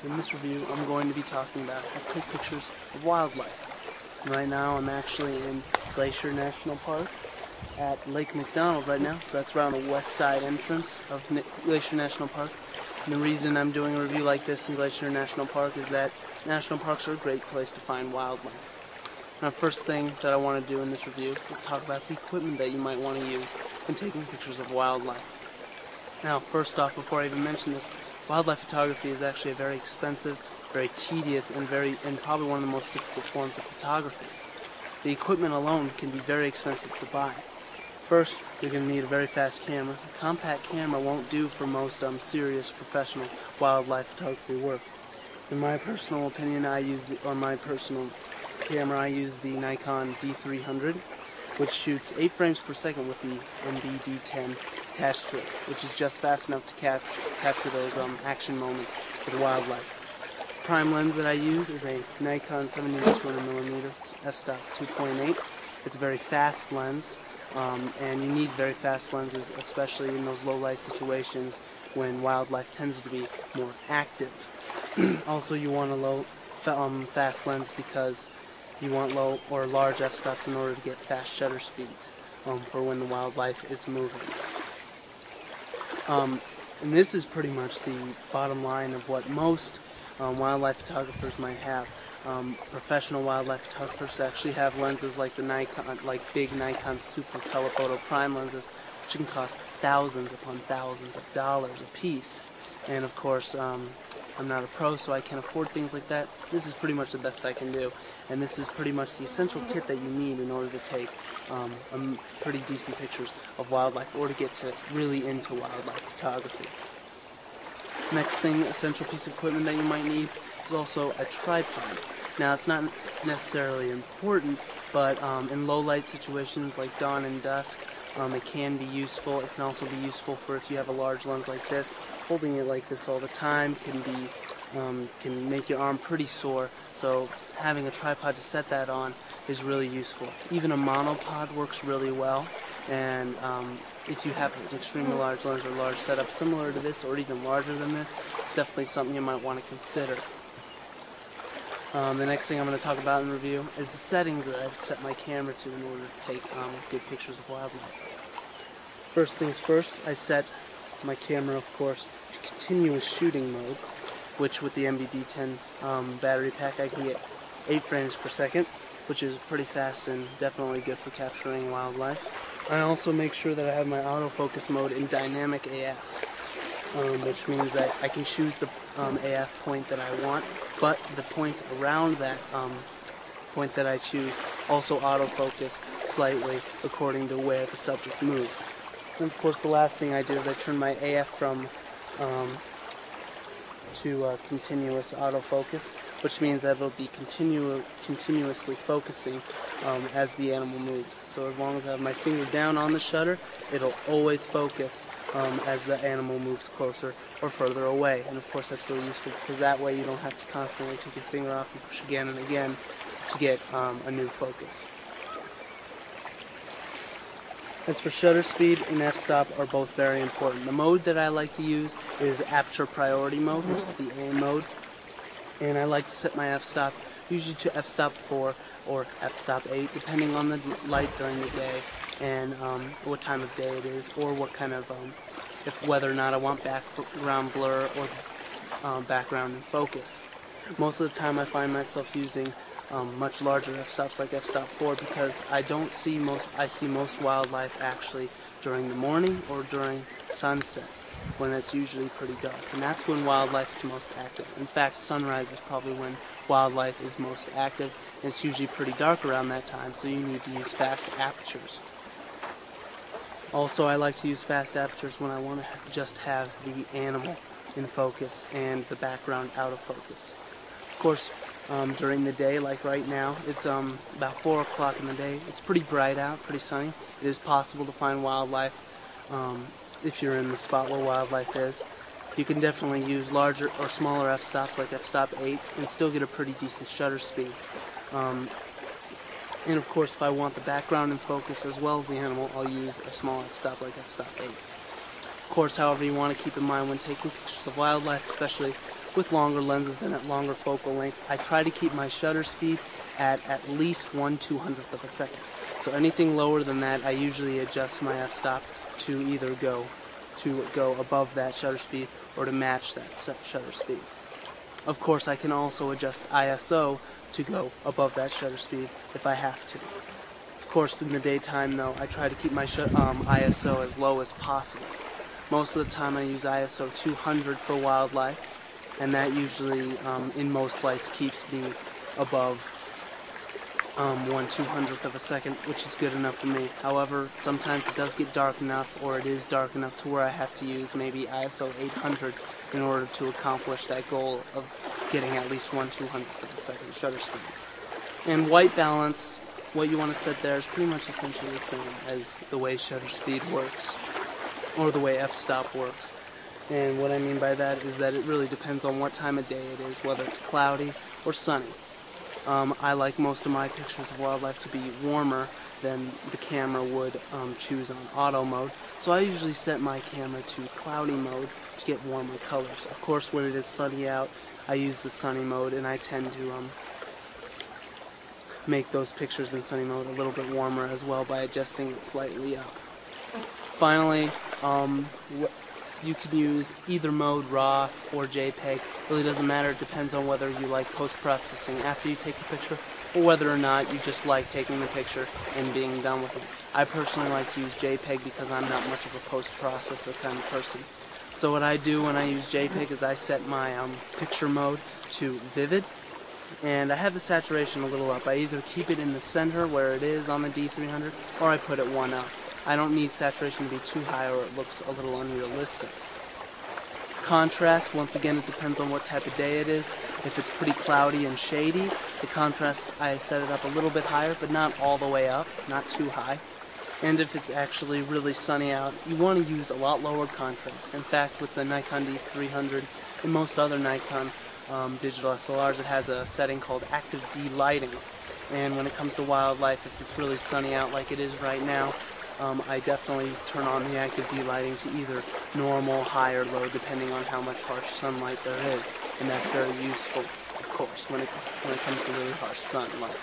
In this review, I'm going to be talking about how to take pictures of wildlife. And right now, I'm actually in Glacier National Park at Lake McDonald right now. So that's around the west side entrance of Glacier National Park. And the reason I'm doing a review like this in Glacier National Park is that national parks are a great place to find wildlife. Now, first thing that I want to do in this review is talk about the equipment that you might want to use in taking pictures of wildlife. Now, first off, before I even mention this, wildlife photography is actually a very expensive, very tedious, and probably one of the most difficult forms of photography. The equipment alone can be very expensive to buy. First, you're going to need a very fast camera. A compact camera won't do for most serious professional wildlife photography work. In my personal opinion, my personal camera, I use the Nikon D300, which shoots 8 frames per second with the MB-D10 attached to it, which is just fast enough to capture those action moments with wildlife. The prime lens that I use is a Nikon 70-200mm f-stop 2.8. It's a very fast lens, and you need very fast lenses, especially in those low light situations when wildlife tends to be more active. Also, you want a fast lens because you want low or large f-stops in order to get fast shutter speeds for when the wildlife is moving. And this is pretty much the bottom line of what most wildlife photographers might have. Professional wildlife photographers actually have lenses like the big Nikon Super Telephoto Prime lenses, which can cost thousands upon thousands of dollars a piece. And of course, I'm not a pro, so I can't afford things like that. This is pretty much the best I can do, and this is pretty much the essential kit that you need in order to take pretty decent pictures of wildlife, or to get really into wildlife photography. Next thing, essential piece of equipment that you might need is also a tripod. Now, it's not necessarily important, but in low light situations like dawn and dusk, it can be useful. It can also be useful for if you have a large lens like this. Holding it like this all the time can make your arm pretty sore. So having a tripod to set that on is really useful. Even a monopod works really well. And if you have an extremely large lens or large setup similar to this, or even larger than this, it's definitely something you might want to consider. The next thing I'm going to talk about in the review is the settings that I've set my camera to in order to take good pictures of wildlife. First things first, I set my camera, of course, to continuous shooting mode, which with the MB-D10 battery pack I can get 8 frames per second, which is pretty fast and definitely good for capturing wildlife. I also make sure that I have my autofocus mode in dynamic AF, which means that I can choose the AF point that I want, but the points around that point that I choose also autofocus slightly according to where the subject moves. And of course, the last thing I do is I turn my AF from to continuous autofocus, which means that it'll be continuously focusing as the animal moves. So as long as I have my finger down on the shutter, it'll always focus as the animal moves closer or further away. And of course, that's really useful because that way you don't have to constantly take your finger off and push again and again to get a new focus. As for shutter speed and f-stop are both very important. The mode that I like to use is Aperture priority mode, which is the A mode. And I like to set my f-stop usually to f-stop 4 or f-stop 8, depending on the light during the day and what time of day it is, or what kind of, whether or not I want background blur or background in focus. Most of the time I find myself using much larger f-stops like f-stop 4 because I see most wildlife actually during the morning or during sunset, when it's usually pretty dark, and that's when wildlife is most active. In fact, sunrise is probably when wildlife is most active, and it's usually pretty dark around that time, so you need to use fast apertures. Also, I like to use fast apertures when I want to just have the animal in focus and the background out of focus. Of course, during the day, like right now, it's about 4 o'clock in the day. It's pretty bright out, pretty sunny. It is possible to find wildlife if you're in the spot where wildlife is. You can definitely use larger or smaller f-stops like f-stop 8 and still get a pretty decent shutter speed. And of course, if I want the background in focus as well as the animal, I'll use a small f-stop like f-stop 8. Of course, however, you want to keep in mind when taking pictures of wildlife, especially with longer lenses and at longer focal lengths, I try to keep my shutter speed at least 1/200th of a second. So anything lower than that, I usually adjust my f-stop to either go above that shutter speed or to match that shutter speed. Of course, I can also adjust ISO to go above that shutter speed if I have to. Of course, in the daytime, though, I try to keep my ISO as low as possible. Most of the time, I use ISO 200 for wildlife, and that usually, in most lights, keeps me above 1/200th of a second, which is good enough for me. However, sometimes it does get dark enough, or it is dark enough to where I have to use maybe ISO 800 in order to accomplish that goal of getting at least 1/200th of a second shutter speed. And white balance, what you want to set there is pretty much essentially the same as the way shutter speed works, or the way f-stop works. And what I mean by that is that it really depends on what time of day it is, whether it's cloudy or sunny. I like most of my pictures of wildlife to be warmer than the camera would choose on auto mode. So I usually set my camera to cloudy mode to get warmer colors. Of course, when it is sunny out, I use the sunny mode, and I tend to make those pictures in sunny mode a little bit warmer as well by adjusting it slightly up. Finally, you can use either mode, RAW or JPEG. It really doesn't matter. It depends on whether you like post-processing after you take the picture or whether or not you just like taking the picture and being done with it. I personally like to use JPEG because I'm not much of a post-processor kind of person. So what I do when I use JPEG is I set my picture mode to vivid, and I have the saturation a little up. I either keep it in the center where it is on the D300 or I put it one up. I don't need saturation to be too high or it looks a little unrealistic. Contrast, once again, it depends on what type of day it is. If it's pretty cloudy and shady, the contrast, I set it up a little bit higher, but not all the way up, not too high. And if it's actually really sunny out, you want to use a lot lower contrast. In fact, with the Nikon D300 and most other Nikon digital SLRs, it has a setting called active D-lighting. And when it comes to wildlife, if it's really sunny out like it is right now, I definitely turn on the active D-lighting to either normal, high, or low, depending on how much harsh sunlight there is. And that's very useful, of course, when it comes to really harsh sunlight.